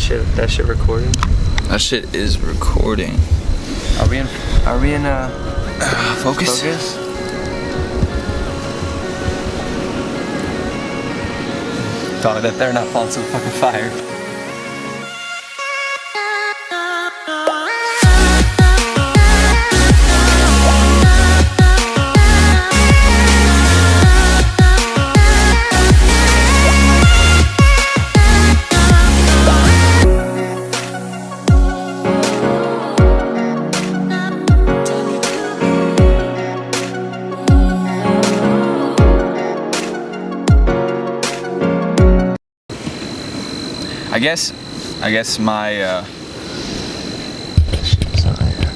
That shit recording? That shit is recording. Are we in Focus? Dog, that they're not falling to the fucking fire.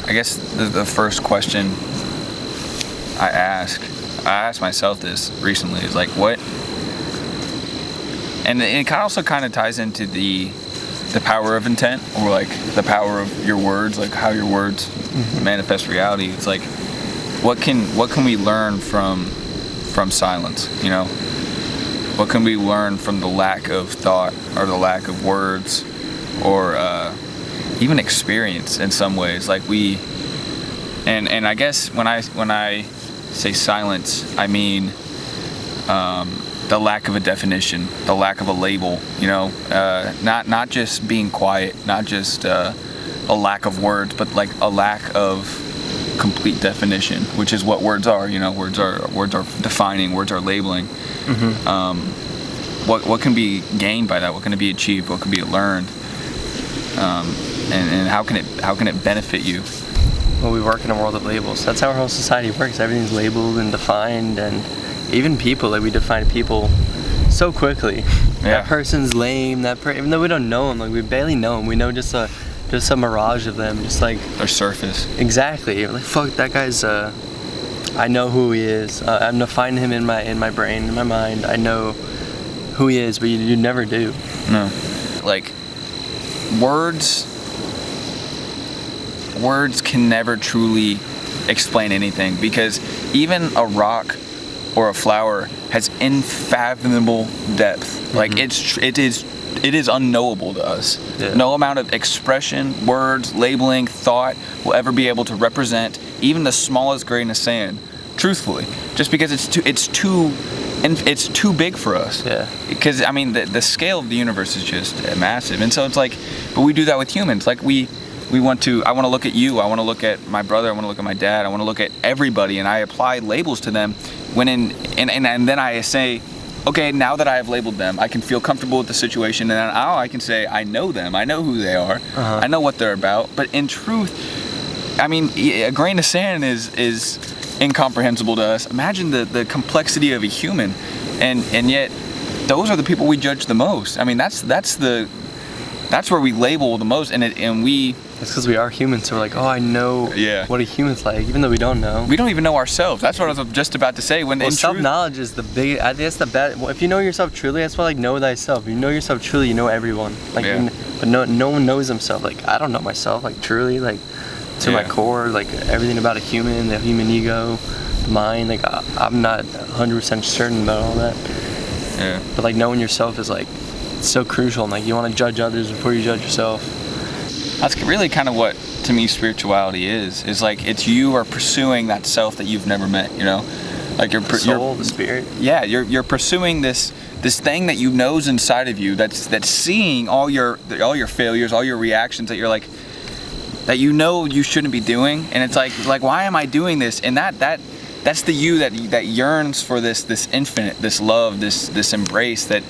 I guess the first question I asked myself this recently is like, what, and it also kind of ties into the power of intent, or like the power of your words, like how your words manifest reality. It's like, what can we learn from silence, you know? What can we learn from the lack of thought, or the lack of words, or even experience in some ways? Like and I guess when I say silence, I mean the lack of a definition, the lack of a label, you know, not just being quiet, not just a lack of words, but like a lack of complete definition, which is what words are. You know, words are defining, words are labeling. What can be gained by that? What can it be achieved? What can be learned? And how can it benefit you? Well, we work in a world of labels. That's how our whole society works. Everything's labeled and defined, and even people, like we define people so quickly. Yeah. That person's lame. Even though we don't know them, like we barely know them. We know just a mirage of them, just like Their surface. Exactly. Like, fuck, that guy's. I know who he is. I'm defining him in my brain, in my mind. I know who he is, but you never do. No. Like, words can never truly explain anything, because even a rock or a flower has unfathomable depth. Like, it is unknowable to us. Yeah. No amount of expression, words, labeling, thought will ever be able to represent even the smallest grain of sand truthfully, just because it's too big for us. Yeah. Because I mean the scale of the universe is just massive, and so it's like, but we do that with humans. Like I want to look at you, I want to look at my brother, I want to look at my dad, I want to look at everybody, and I apply labels to them and then I say, okay, now that I have labeled them, I can feel comfortable with the situation, and now I can say I know them, I know who they are, I know what they're about. But in truth, I mean, a grain of sand is incomprehensible to us. Imagine the complexity of a human, and yet those are the people we judge the most. I mean, that's where we label the most, and we. It's because we are humans, so we're like, oh, I know what a human's like, even though we don't know. We don't even know ourselves. That's what I was just about to say. Self-knowledge is the big. I think that's the best. If you know yourself truly, that's why, like, know thyself. If you know yourself truly, you know everyone. Like, but no one knows himself. Like, I don't know myself, like, truly, like, to my core, like, everything about a human, the human ego, the mind. Like, I'm not 100% certain about all that. Yeah. But like, knowing yourself is like, it's so crucial. And like, you want to judge others before you judge yourself. That's really kind of what, to me, spirituality is. It's like, it's you are pursuing that self that you've never met, you know? Like the soul, the spirit. Yeah, you're pursuing this thing that you know's inside of you, that's seeing all your failures, all your reactions that you're like, that you know you shouldn't be doing, and it's like why am I doing this? And that's the you that yearns for this infinite, this love, this embrace that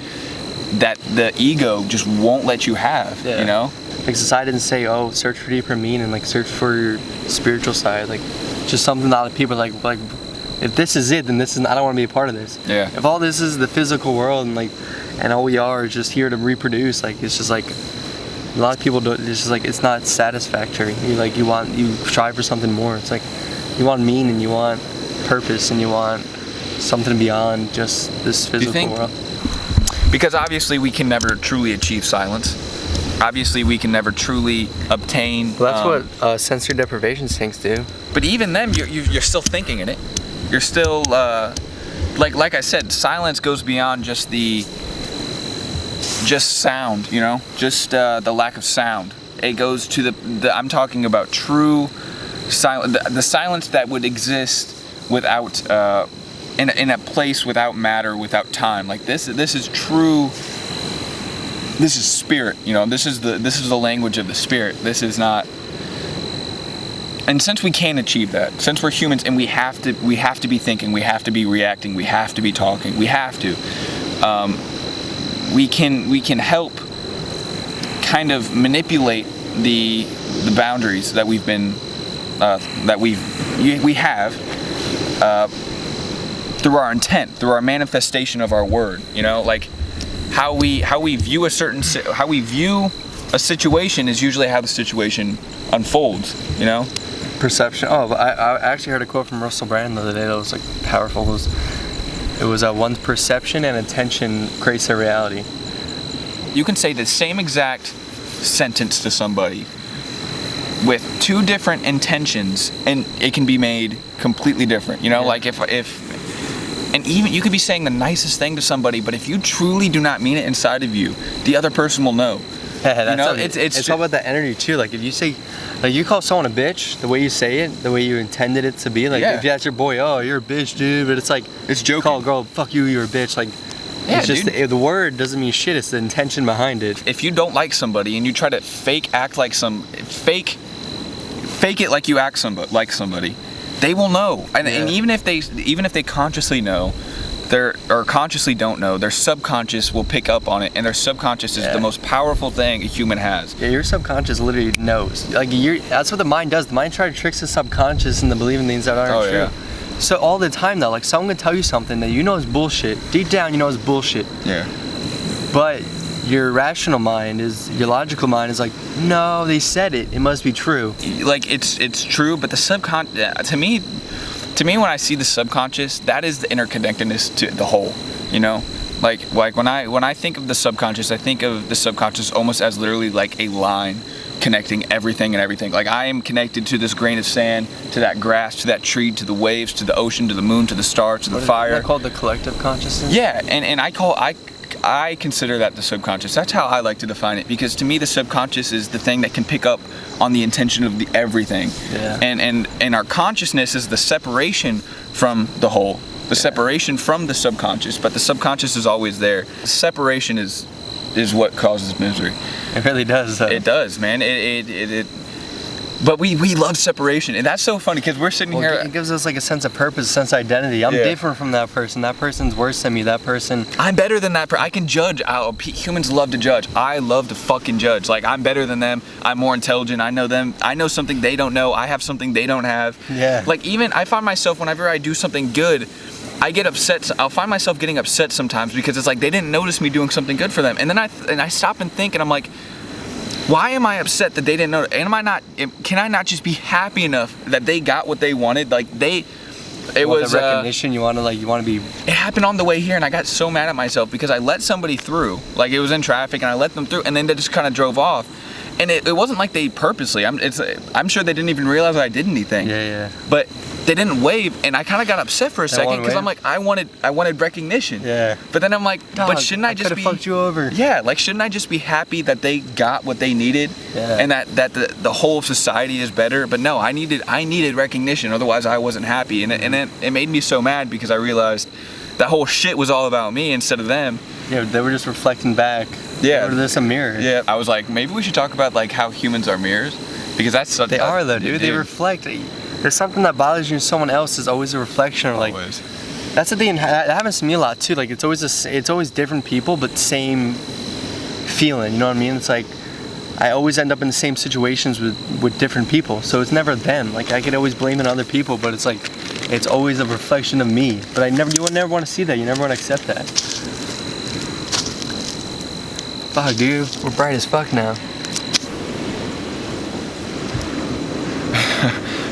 the ego just won't let you have. You know? Like, society didn't say, oh, search for deeper meaning, like search for your spiritual side, like just something that people like if this is it, then this is, I don't want to be a part of this. Yeah. If all this is the physical world, and all we are is just here to reproduce, like, it's just like, a lot of people do. It's just like, it's not satisfactory. You strive for something more. It's like, you want meaning, you want purpose, and you want something beyond just this physical world. Because obviously we can never truly achieve silence. Obviously we can never truly obtain. Well, that's what sensory deprivation things do. But even then, you're still thinking in it. You're still like I said, silence goes beyond just the just sound, you know, just the lack of sound. It goes to I'm talking about true silence, the silence that would exist without in a place without matter, without time. Like this is true. This is spirit, you know. This is the language of the spirit. This is not. And since we can't achieve that, since we're humans and we have to be thinking, we have to be reacting, we have to be talking, we have to. We can help kind of manipulate the boundaries that we have through our intent, through our manifestation of our word. You know, like how we view a situation is usually how the situation unfolds. You know. Perception. Oh, I actually heard a quote from Russell Brand the other day that was like powerful. It was one's perception and attention creates a reality. You can say the same exact sentence to somebody with two different intentions, and it can be made completely different. You know, yeah. Like if and even you could be saying the nicest thing to somebody, but if you truly do not mean it inside of you, the other person will know. Yeah, you know, it's all about that energy too. Like if you say, like you call someone a bitch, the way you say it, the way you intended it to be. Like if that's your boy, oh, you're a bitch, dude. But it's like it's joking. Call a girl, fuck you, you're a bitch. Like it's just the word doesn't mean shit. It's the intention behind it. If you don't like somebody and you try to fake it like you act like somebody, they will know. And even if they consciously know, or consciously don't know, their subconscious will pick up on it, and their subconscious is the most powerful thing a human has. Yeah, your subconscious literally knows. Like that's what the mind does. The mind tries to trick the subconscious into believing things that aren't true. Yeah. So all the time though, like someone can tell you something that you know is bullshit. Deep down, you know is bullshit. Yeah. But your rational mind your logical mind is like, no, they said it. It must be true. Like it's true, but the subconscious, to me, when I see the subconscious, that is the interconnectedness to the whole, you know? Like when I think of the subconscious, I think of the subconscious almost as literally like a line connecting everything and everything. Like I am connected to this grain of sand, to that grass, to that tree, to the waves, to the ocean, to the moon, to the stars, to the fire. Is that called the collective consciousness? Yeah, and I consider that the subconscious. That's how I like to define it, because to me the subconscious is the thing that can pick up on the intention of everything. Yeah. And our consciousness is the separation from the whole, the separation from the subconscious, but the subconscious is always there. Separation is what causes misery. It really does though. It does, man. But we love separation, and that's so funny because we're sitting here. It gives us like a sense of purpose, a sense of identity. I'm different from that person. That person's worse than me. That person. I'm better than that person. I can judge. Humans love to judge. I love to fucking judge. Like I'm better than them. I'm more intelligent. I know them. I know something they don't know. I have something they don't have. Yeah. Like even I find myself whenever I do something good, I get upset. I'll find myself getting upset sometimes because it's like they didn't notice me doing something good for them, and then I stop and think, and I'm like, why am I upset that they didn't know? Can I not just be happy enough that they got what they wanted? Like it was the recognition you want to be. It happened on the way here, and I got so mad at myself because I let somebody through. Like it was in traffic, and I let them through, and then they just kind of drove off. And it wasn't like they purposely. I'm sure they didn't even realize I did anything. Yeah. But they didn't wave, and I kind of got upset for a second because I'm like, I wanted recognition. Yeah. But then I'm like, but shouldn't I just be? Fucked you over. Yeah. Like shouldn't I just be happy that they got what they needed, and that the whole of society is better? But no, I needed recognition. Otherwise, I wasn't happy, and it made me so mad because I realized that whole shit was all about me instead of them. Yeah, they were just reflecting back. Yeah. Or this a mirror. Yeah. I was like, maybe we should talk about like how humans are mirrors, because that's such. They are though, dude. They reflect. There's something that bothers you in someone else is always a reflection of like. Always. That's the thing. That happens to me a lot too. Like it's always different people, but same feeling. You know what I mean? It's like I always end up in the same situations with different people. So it's never them. Like I could always blame it on other people, but it's like it's always a reflection of me. But you would never want to see that. You never want to accept that. Fuck, dude. We're bright as fuck now.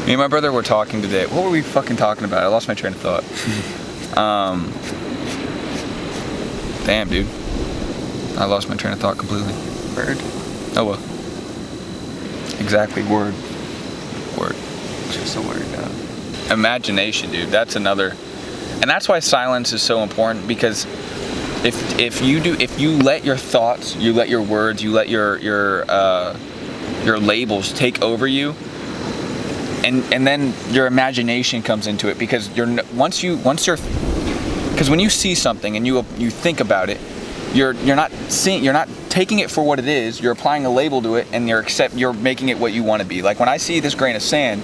Me and my brother were talking today. What were we fucking talking about? I lost my train of thought. Damn, dude. I lost my train of thought completely. Bird. Oh well. Exactly. Word. Just a word. Imagination, dude. That's another. And that's why silence is so important, because if you let your thoughts, you let your words, you let your labels take over you, and then your imagination comes into it, because because when you see something and you think about it, you're not taking it for what it is. You're applying a label to it, and you're making it what you want to be. Like when I see this grain of sand,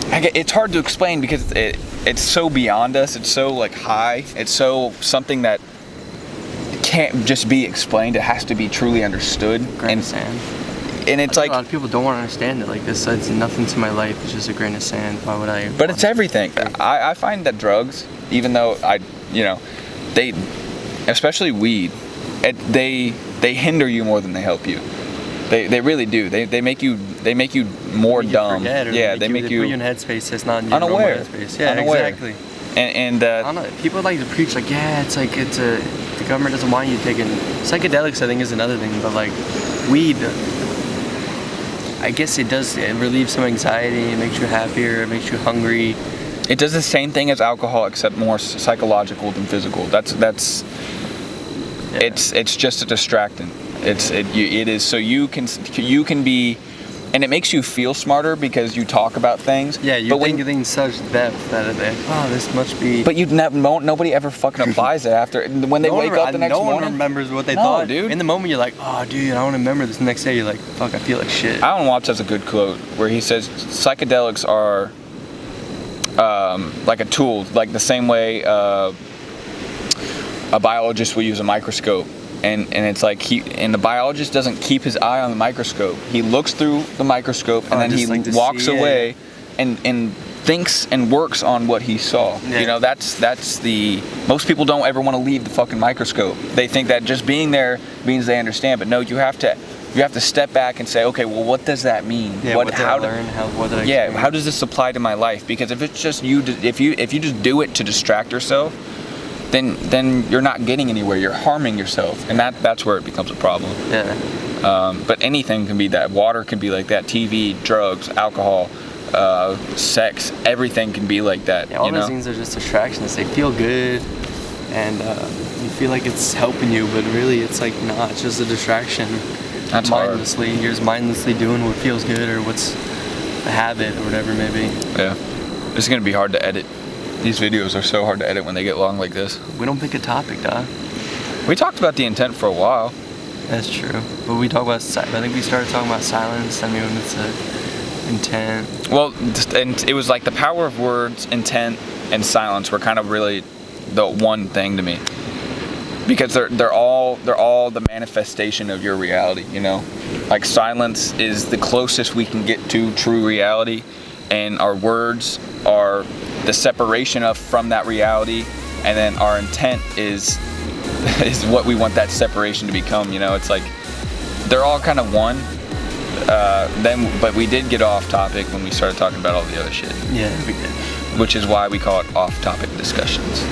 it's hard to explain because it's so beyond us. It's so like high. It's so something that can't just be explained. It has to be truly understood. Grain of sand. And it's like a lot of people don't want to understand it. Like, this adds nothing to my life. It's just a grain of sand. Why would I? But it's everything. I find that drugs, even though they, especially weed, they hinder you more than they help you. They really do. They make you more dumb. Forget, They put you in a headspace that's not in your unaware. normal headspace. Yeah, Unaware. exactly. And I don't know. People like to preach like, yeah, the government doesn't want you taking psychedelics. I think is another thing, but like weed, I guess it does. It relieves some anxiety. It makes you happier. It makes you hungry. it does the same thing as alcohol, except more psychological than physical. It's just a distractant. It is so you can be, and it makes you feel smarter because you talk about things. Yeah, you think in such depth that this must be. But nobody ever fucking applies it after when they wake up the next morning. No one remembers what they thought, dude. In the moment, you're like, oh, dude, I want to remember this. The next day, you're like, fuck, I feel like shit. Alan Watts has a good quote where he says psychedelics are like a tool, like the same way a biologist will use a microscope. And it's like the biologist doesn't keep his eye on the microscope. He looks through the microscope and then he walks away and thinks and works on what he saw. Yeah. You know, that's most people don't ever want to leave the fucking microscope. They think that just being there means they understand, but no, you have to step back and say, okay, well, what does that mean? Yeah, what did I learn? What did I experience? How does this apply to my life? Because if it's just if you just do it to distract yourself, then you're not getting anywhere. You're harming yourself, and that's where it becomes a problem. Yeah. But anything can be that. Water can be like that. TV, drugs, alcohol, sex, everything can be like that. Yeah, all those things are just distractions. They feel good, and you feel like it's helping you, but really it's like not. It's just a distraction. That's mindlessly. hard. You're just mindlessly doing what feels good or what's a habit or whatever it may be. Yeah. It's gonna be hard to edit. These videos are so hard to edit when they get long like this. We don't pick a topic, dog. We talked about the intent for a while. That's true. But we talk about, I think we started talking about silence. I mean, when it's intent. Well, and it was like the power of words, intent, and silence were kind of really the one thing to me. Because they're all the manifestation of your reality, you know? Like silence is the closest we can get to true reality, and our words are the separation from that reality, and then our intent is what we want that separation to become. You know, it's like they're all kind of one. But we did get off topic when we started talking about all the other shit. Yeah, we did. Which is why we call it off-topic discussions.